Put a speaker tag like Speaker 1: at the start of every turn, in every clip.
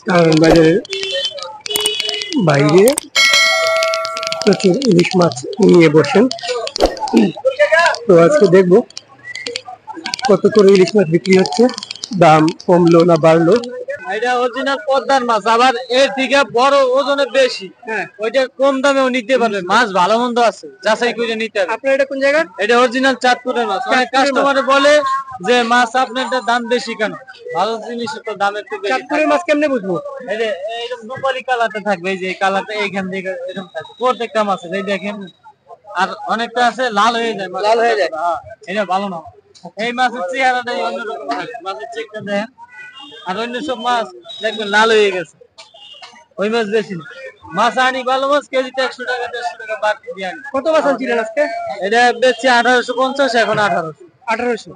Speaker 1: কারণ বাজারের বাইরে প্রচুর ইলিশ মাছ নিয়ে বসেন। তো আজকে দেখবো কত করে ইলিশ মাছ বিক্রি হচ্ছে, দাম কমলো না বাড়লো।
Speaker 2: এটা অরিজিনাল পদ্মার মাছ, আবার এর থেকে বড় ওজনে বেশি। ওইটা কম দামেও নিতে পারবে, মাছ ভালো মন্দ আছে, যাচাই করে নিতে হবে।
Speaker 1: আপনার এটা কোন জায়গার?
Speaker 2: এটা অরিজিনাল চাঁদপুরের মাছ। অনেক কাস্টমার বলে যে মাছ আপনার দাম বেশি কেন, ভালো জিনিসের তো দাম একটু বেশি।
Speaker 1: চাঁদপুরের মাছ কেমনে বুঝবো?
Speaker 2: এটা এরকম রূপালী কালারটা থাকবে, এই যে এই কালারটা এইখান থেকে এরকম থাকবে প্রত্যেকটা মাছে, এই দেখেন। আর অনেকটা আছে লাল হয়ে যায়,
Speaker 1: লাল হয়ে যায়।
Speaker 2: এটা ভালো না। এই মাছের চেহারাটাই অন্যরকম থাকে, মাছের চেকটা দেখেন। আর অন্য সব মাছ দেখবেন লাল হয়ে গেছে, ওই মাছ বেশি না। মাছ আনি ভালো মাছ কেজিতে 100 টাকা 150 টাকা বাড়তি দিয়ে আনি।
Speaker 1: কত মাছ আনছিলেন আজকে?
Speaker 2: এটা বেচছি 1850, এখন 1800।
Speaker 1: 1800।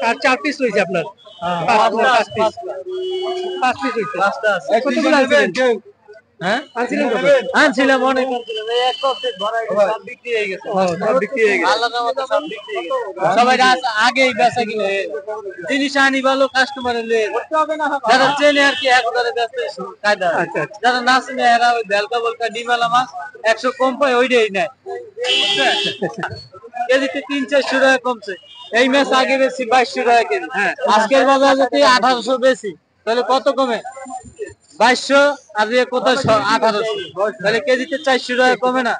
Speaker 1: আর 4 পিস রয়েছে আপনার? 5 পিস রয়েছে।
Speaker 2: 5টা আছে।
Speaker 1: কতগুলো আনছিলেন?
Speaker 2: হ্যাঁ
Speaker 1: আনছিলেন কত?
Speaker 2: আনছিলাম অনেক, আনছিলাম। এই এক কক্সেট ভরা সব বিক্রি হয়ে গেছে।
Speaker 1: সব বিক্রি হয়ে গেছে।
Speaker 2: আল্লাহর রহমতে সব বিক্রি হয়ে গেছে। সবাই আগেই বেচা কিনে জিনিস আনি ভালো, কাস্টমারের লয়ে যারা চেনে আর কি একবারে ব্যস্ত কায়দা।
Speaker 1: আচ্ছা।
Speaker 2: যারা না চেনে এরা ওই বেলকা বলকা ডিমালা মাছ 100 কম পায় ওইটাই নেয়। কেজিতে 300-400 টাকা কমছে। এই মাছ আগে বেশি 2200 টাকা কেজি। আজকের বাজার যদি 1800 বেশি, তাহলে কত কমে? 2200 আর কোথায় 1800, তাহলে কেজিতে 400 টাকা কমে না।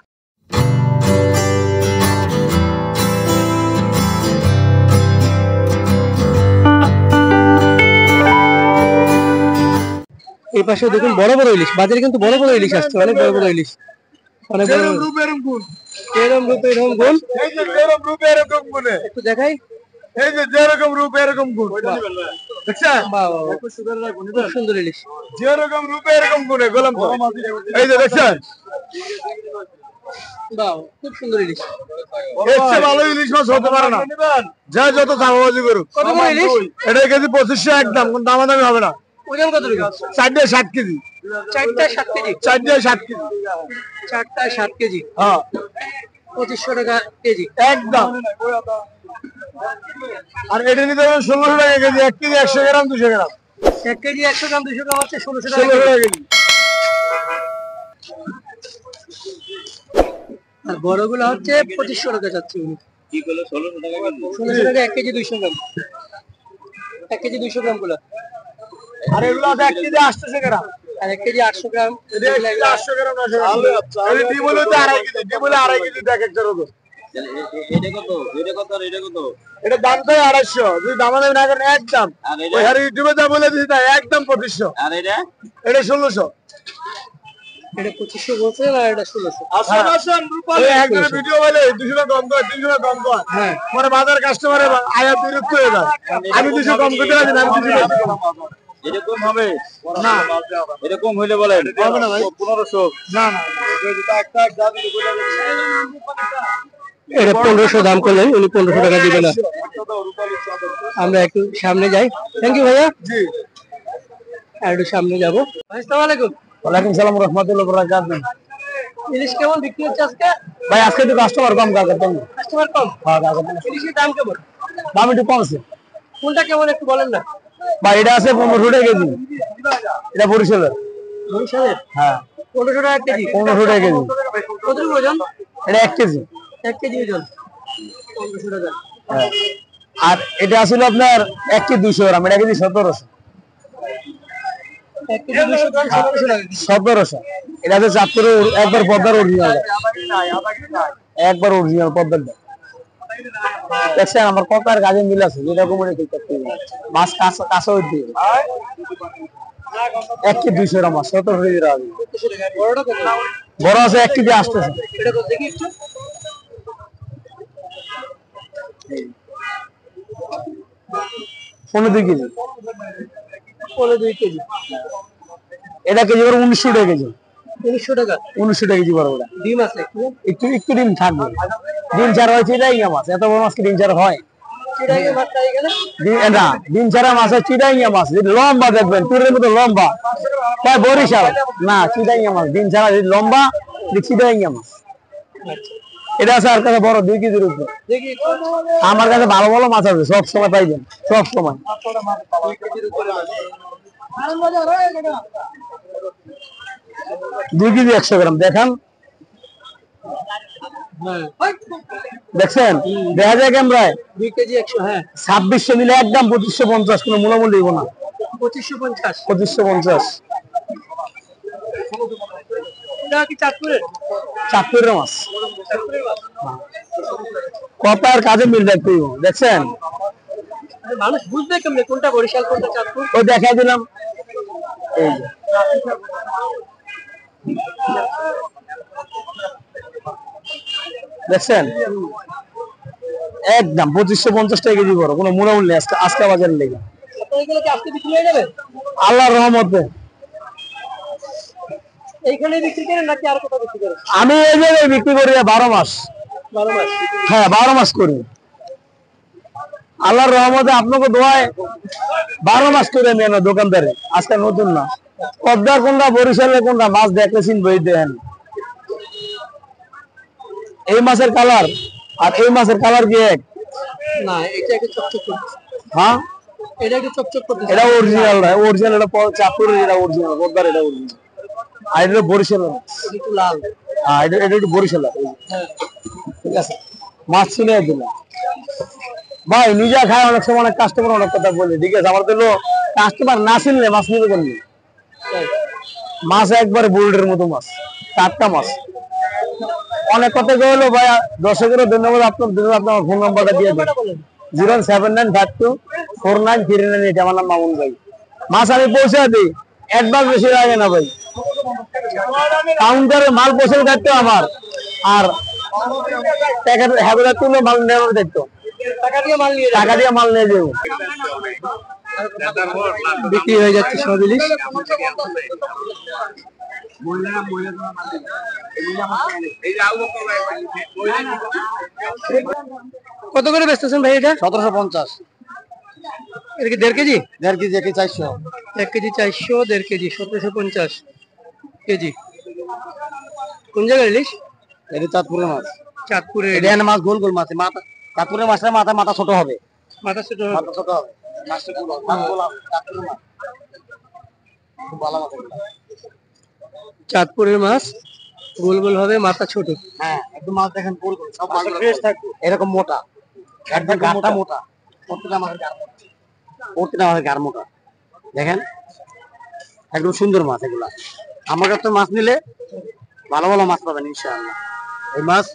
Speaker 1: এই পাশে দেখুন বড় বড় ইলিশ, বাজারে কিন্তু বড় বড় ইলিশ আসছে, অনেক বড় বড় ইলিশ, অনেক বড় বড়। এরম রূপ এরম গুণ,
Speaker 3: এই যে যেরকম রূপ এরকম গুণে,
Speaker 1: একটু দেখাই।
Speaker 3: এই যে যেরকম রূপ এরকম গুণ, দেখছেন?
Speaker 1: খুব সুন্দর ইলিশ,
Speaker 3: যেরকম রূপ এরকম গুণে গোলাম তো। এই যে দেখছেন,
Speaker 1: খুব সুন্দর ইলিশ।
Speaker 3: এর চেয়ে ভালো ইলিশ মাছ হতে পারে না, যা যত চাপাবাজি করুক।
Speaker 1: কত করে ইলিশ?
Speaker 3: এটা কেজি 2500 একদম, কোন দামাদামি হবে না।
Speaker 1: ওজন কত রকম?
Speaker 3: 4টায় 7 কেজি।
Speaker 1: 4টায় 7 কেজি?
Speaker 3: 4টায় 7 কেজি।
Speaker 1: 4টায় 7 কেজি,
Speaker 3: হ্যাঁ
Speaker 1: 2500 টাকা কেজি
Speaker 3: একদম। আর এটা নিতে হবে 1600 টাকা কেজি, 1 কেজি 100 গ্রাম 200 গ্রাম।
Speaker 1: 1 কেজি 100 গ্রাম 200 গ্রাম হচ্ছে 1600 টাকা
Speaker 3: 1600 টাকা কেজি।
Speaker 1: আর বড়গুলো হচ্ছে 2500 টাকা যাচ্ছে উনি।
Speaker 2: কি করলো 1600 টাকা কেজি?
Speaker 1: 1600 টাকা 1 কেজি 200 গ্রাম, 1 কেজি 200 গ্রাম গুলো।
Speaker 3: আর এগুলো আছে 1 কেজি 800 গ্রাম,
Speaker 1: আর 1 কেজি 800 গ্রাম।
Speaker 3: এটা 800 গ্রাম 900 গ্রাম। এই ডিম হলো 2.5 কেজি, ডিম হলো 2.5 কেজি দেখ একটা রকম।
Speaker 2: এটা কত? এটা কত আর এটা কত?
Speaker 3: এটা দাম তো 250, যদি দামাদামি না করেন একদম।
Speaker 2: আর
Speaker 3: ওই হারে ইউটিউবে যা বলে দিছি তাই একদম 2500।
Speaker 2: আর এটা?
Speaker 3: এটা 1600।
Speaker 1: এটা 2500 বলছে না, এটা 1600।
Speaker 3: আসেন আসেন রূপালী একজন ভিডিও বলে 200 টাকা কম কর, 300 টাকা কম কর।
Speaker 1: হ্যাঁ,
Speaker 3: পরে বাজার কাস্টমারের আয়া বিরক্ত হয়ে যায়। আমি 200 কম করতে রাজি না, আমি 200 কম করব।
Speaker 2: এরকম হবে
Speaker 3: না
Speaker 2: এরকম হইলে বলেন
Speaker 3: হবে না ভাই,
Speaker 2: 1500।
Speaker 3: না না
Speaker 1: এটা 1500 দাম করলেন উনি, 1500 টাকা দিবে না। আমরা একটু সামনে যাই। থ্যাংক ইউ ভাইয়া।
Speaker 3: জি,
Speaker 1: আর একটু সামনে যাবো। আসসালামু আলাইকুম।
Speaker 3: ওয়ালাইকুম সালাম ওয়া রাহমাতুল্লাহি ওয়া বারাকাতুহু।
Speaker 1: ইলিশ কেমন বিক্রি হচ্ছে আজকে?
Speaker 3: ভাই আজকে তো কাস্টমার কম কাকা কম।
Speaker 1: কাস্টমার কম?
Speaker 3: হ্যাঁ কাকা,
Speaker 1: ইলিশের দাম কেমন?
Speaker 3: দাম একটু কম আছে।
Speaker 1: কোনটা কেমন একটু বলেন না।
Speaker 3: ভাই এটা আছে 1500 টাকা কেজি, এটা বরিশালের।
Speaker 1: বরিশালের?
Speaker 3: হ্যাঁ
Speaker 1: 1500 টাকা কেজি।
Speaker 3: 1500 টাকা কেজি।
Speaker 1: কতটুকু ওজন?
Speaker 3: এটা 1 কেজি।
Speaker 1: 1 কেজি ওজন 1500 টাকা।
Speaker 3: হ্যাঁ। আর এটা আসলে আপনার 1 কেজি 200 গ্রাম, এটা কেজি 1700।
Speaker 1: 1 কেজি 200 গ্রাম 1700 টাকা।
Speaker 3: 1700। এটা হচ্ছে চাঁদপুরের একবার পদ্মার অরিজিনাল, একবার অরিজিনাল পদ্মার। দেখছেন আমার ককার গাছে মিল আছে, যেরকম মাছ কাঁচা কাঁচা হইতে 1 কেজি 200 গ্রাম মাছ 1700 কেজি রাখবে।
Speaker 1: বড়টা কত?
Speaker 3: বড় আছে 1 কেজি আসতেছে।
Speaker 1: এটা কত দেখি একটু।
Speaker 3: 15 কেজি।
Speaker 1: 15 কেজি।
Speaker 3: এটা কেজি করে 1900 টাকা কেজি।
Speaker 1: 1900 টাকা।
Speaker 3: 1900 টাকা কেজি বড় ওটা।
Speaker 1: ডিম আছে
Speaker 3: একটু একটু ডিম থাকবে। ডিম ছাড়া হয় চিটাইঙ্গা মাছ, এত বড় মাছ কি ডিম ছাড়া হয়?
Speaker 1: চিটাঙ্গা মাছটা এখানে?
Speaker 3: না, ডিম ছাড়া মাছ হয় চিটাইঙ্গা মাছ, লম্বা দেখবেন তীরের মতো লম্বা। হ্যাঁ বরিশাল না, চিটাইঙ্গা মাছ ডিম ছাড়া লম্বা, চিটাইঙ্গা মাছ। এটা আছে আর কাছে বড় 2 কেজির উপরে।
Speaker 1: দেখি
Speaker 3: আমার কাছে ভালো ভালো মাছ আছে, সব সময় পাইবেন, সব সময়। 2 কেজি 100 গ্রাম দেখান, দেখছেন দেখা যায় ক্যামেরায়
Speaker 1: 2 কেজি 100, হ্যাঁ
Speaker 3: 2600 মিলে একদম 2550, কোনো মূল্য দিব না।
Speaker 1: 2550।
Speaker 3: 2550
Speaker 1: এটা কি চাঁদপুরের?
Speaker 3: চাঁদপুরের মাছ, কথা আর কাজে মিল দেখতে দেখছেন।
Speaker 1: মানুষ বুঝবে কেমনে কোনটা বরিশাল কোনটা চাঁদপুর?
Speaker 3: ওই দেখাই দিলাম, এই যে। দেখছেন একদম 2550 টাকা কেজি বড়, কোনো মূল্য নেই আজকে আজকে বাজারে লেগে।
Speaker 1: এগুলো কি আজকে বিক্রি হয়ে যাবে?
Speaker 3: আল্লাহর রহমতে।
Speaker 1: এইখানে বিক্রি করেন নাকি আর কোথাও বিক্রি করেন?
Speaker 3: আমি এই জায়গায় বিক্রি করি 12 মাস।
Speaker 1: 12 মাস?
Speaker 3: হ্যাঁ 12 মাস করি, আল্লাহর রহমতে আপনাকে দোয়ায় 12 মাস করে আমি না দোকানদারে, আজকে নতুন না। পদ্মার কোনটা বরিশালের কোনটা মাছ দেখলে চিনবই দেন। এই মাছের কালার আর এই মাছের কালার কি এক?
Speaker 1: না, এটা একটু চকচক করছে।
Speaker 3: হ্যাঁ
Speaker 1: এটা একটু চকচক করছে।
Speaker 3: এটা অরিজিনাল না, অরিজিনাল এটা চাঁদপুরের, এটা অরিজিনাল পদ্মার, এটা অরিজিনাল। আর এটা বরিশালের মাছ,
Speaker 1: একটু লাল।
Speaker 3: হ্যাঁ এটা এটা একটু বরিশালের। ঠিক আছে, মাছ ছিল দিলাম ভাই, নিজে খায় অনেক সময়, অনেক কাস্টমার অনেক কথা বলে, ঠিক আছে। আমার তো কাস্টমার না চিনলে মাছ নিবে কেন? মাছ একবারে বুলেটের মতো মাছ, টাটকা মাছ। অনেক কথা হলো ভাই, দর্শকেরও ধন্যবাদ। আপনার আপনার ফোন নাম্বারটা দিয়ে দেন, 079524939, আমার নাম মামুন ভাই। মাছ আমি পৌঁছে দিই, অ্যাডভান্স বেশি লাগে না ভাই। কাউন্টারে মাল পৌঁছে দায়িত্ব আমার, আর টাকা হ্যাঁ তুলে মাল নেওয়ার দায়িত্ব।
Speaker 1: টাকা দিয়ে মাল নিয়ে
Speaker 3: যাবো,
Speaker 1: বিক্রি হয়ে যাচ্ছে সব ইলিশ। কত করে বেচতেছেন ভাই এটা?
Speaker 3: 1750।
Speaker 1: এটা কি 1.5 KG?
Speaker 3: 1.5 KG, 400।
Speaker 1: 1 KG 400, 1.5 KG 1750 KG. কোন জায়গার ইলিশ?
Speaker 3: এটা চাঁদপুরের মাছ।
Speaker 1: চাঁদপুরের
Speaker 3: এটা মাছ গোল গোল মাছ, মাথা চাঁদপুরের মাছের মাথা মাথা ছোট হবে,
Speaker 1: মাথা ছোট।
Speaker 3: মাথা ছোট হবে, মাছটা গোল হবে, মাছ গোল হবে, চাঁদপুরের মাছ খুব ভালো মাছ এগুলো।
Speaker 1: চাঁদপুরের মাছ গোল গোল হবে, মাথা ছোট।
Speaker 3: হ্যাঁ একদম মাছ দেখেন গোল গোল, সব মাছ ফ্রেশ থাকবে, এরকম মোটা, একদম গাঢ়টা মোটা, প্রত্যেকটা মাছের গাঢ়, প্রত্যেকটা মাছের গাঢ় মোটা। দেখেন একদম সুন্দর মাছ এগুলা। আমার কাছে মাছ নিলে ভালো ভালো মাছ পাবেন ইনশাআল্লাহ। এই মাছ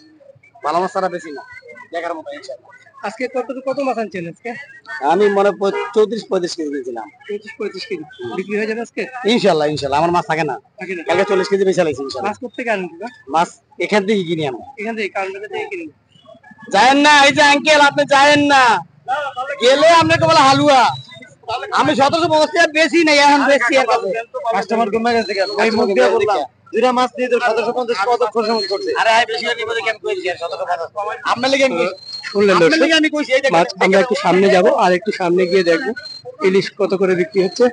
Speaker 3: ভালো মাছ ছাড়া বেশি না, দেখার মতো ইনশাআল্লাহ।
Speaker 1: আজকে কত মাছ আনছেন আজকে?
Speaker 3: আমি মনে 34-35 কেজি দিয়েছিলাম।
Speaker 1: 35 কেজি বিক্রি হয়ে যাবে আজকে
Speaker 3: ইনশাআল্লাহ ইনশাআল্লাহ। আমার মাছ থাকে না, কালকে 40 কেজি বেচা লাগছে ইনশাআল্লাহ।
Speaker 1: মাছ কোথা থেকে আনেন?
Speaker 3: মাছ এখান থেকে কিনি আমরা।
Speaker 1: এখান থেকে কারণ থেকে কিনি।
Speaker 3: যায়েন না, এই যে আঙ্কেল আপনি যায়েন না, গেলে আপনাকে বলে হালুয়া। আমি 1750 টাকা বেশি নাই, এখন বেশি আর কাছে কাস্টমার কমে গেছে কেন? ওই মুখ দিয়ে বললাম দুইটা মাছ দিয়ে তো 1750 কত খরচ করছে। আরে আই বেশি নিব কেন কইছি? 1750 আপনি লাগেন কি
Speaker 1: শুনলেন দর্শক, মাছ আমরা একটু সামনে যাব আর একটু সামনে গিয়ে দেখবো ইলিশ কত করে বিক্রি হচ্ছে।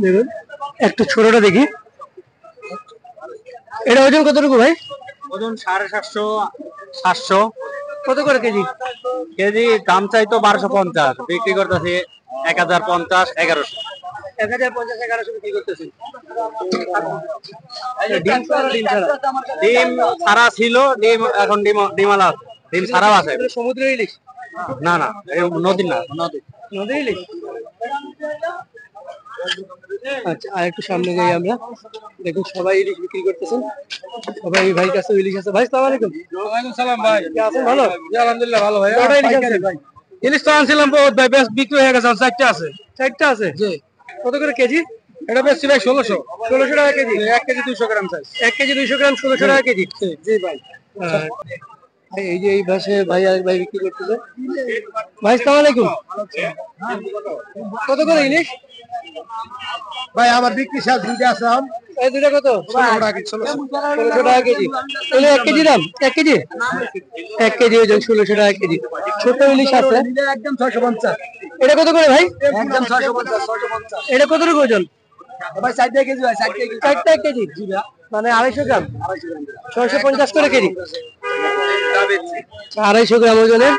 Speaker 1: দেখুন একটু ছোটটা দেখি, এটা ওজন কতটুকু ভাই?
Speaker 2: ওজন 750, 700।
Speaker 1: কত করে কেজি?
Speaker 2: কেজি দাম চাইতো 1250, বিক্রি করতেছে 1050, 1100।
Speaker 1: 1050, 1100 বিক্রি করতেছেন। ডিম
Speaker 2: ছাড়া ছিল, ডিম এখন ডিমালা, ডিম ছাড়াও আছে।
Speaker 1: সমুদ্রের ইলিশ?
Speaker 2: না না, নদীর না,
Speaker 1: নদীর ইলিশ। আচ্ছা আর একটু সামনে যাই আমরা, দেখুন সবাই ইলিশ বিক্রি করতেছেন। সবাই ভাই কাছে ইলিশ আছে। ভাই সালাম আলাইকুম।
Speaker 2: ওয়ালাইকুম সালাম ভাই,
Speaker 1: কে আছেন? ভালো
Speaker 2: আলহামদুলিল্লাহ ভালো ভাই।
Speaker 1: কয়টা ইলিশ আনছেন ভাই?
Speaker 2: ইলিশ তো আনছিলাম বহুত ভাই, বেশ বিক্রি হয়ে গেছে, 4টা আছে।
Speaker 1: 4টা আছে? কত করে কেজি?
Speaker 2: এটা বেশ ছিল 1600।
Speaker 1: 1600 টাকা কেজি?
Speaker 2: 1 কেজি 200 গ্রাম সাইজ।
Speaker 1: 1 কেজি 200 গ্রাম 1600 টাকা কেজি।
Speaker 2: জি ভাই।
Speaker 1: এই যে এই পাশে ভাই আর ভাই বিক্রি করতেছে। ভাই সালাম আলাইকুম। কত করে ইলিশ
Speaker 3: ভাই? আমার বিক্রি শেষ, দুইটা আছে।
Speaker 1: এই দুটো কত?
Speaker 2: 1600 টাকা কেজি।
Speaker 1: 1600 টাকা কেজি। তাহলে 1 কেজি দাম? 1 কেজি 1 কেজি ওজন 1600 টাকা কেজি। ছোট ইলিশ আছে
Speaker 3: একদম 650।
Speaker 1: এটা কত করে ভাই?
Speaker 3: একদম 650।
Speaker 1: এটা কত করে ওজন?
Speaker 3: ভাই 4 কেজি ভাই, 4 কেজি।
Speaker 1: 4টা কেজি মানে 250 গ্রাম, 650 করে কেজি। 250 গ্রাম ওজনের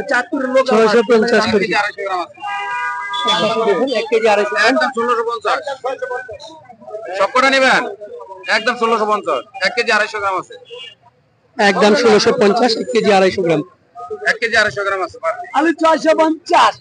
Speaker 3: চাঁদপুরের লোক
Speaker 1: 650 করে। দেখুন 1 কেজি 250
Speaker 4: একদম 1650 সবকটা নেবেন একদম 1650 1 কেজি 250 গ্রাম আছে
Speaker 1: একদম 1650 1 কেজি 250 গ্রাম
Speaker 4: 1 কেজি 250 গ্রাম আছে
Speaker 3: আমি 650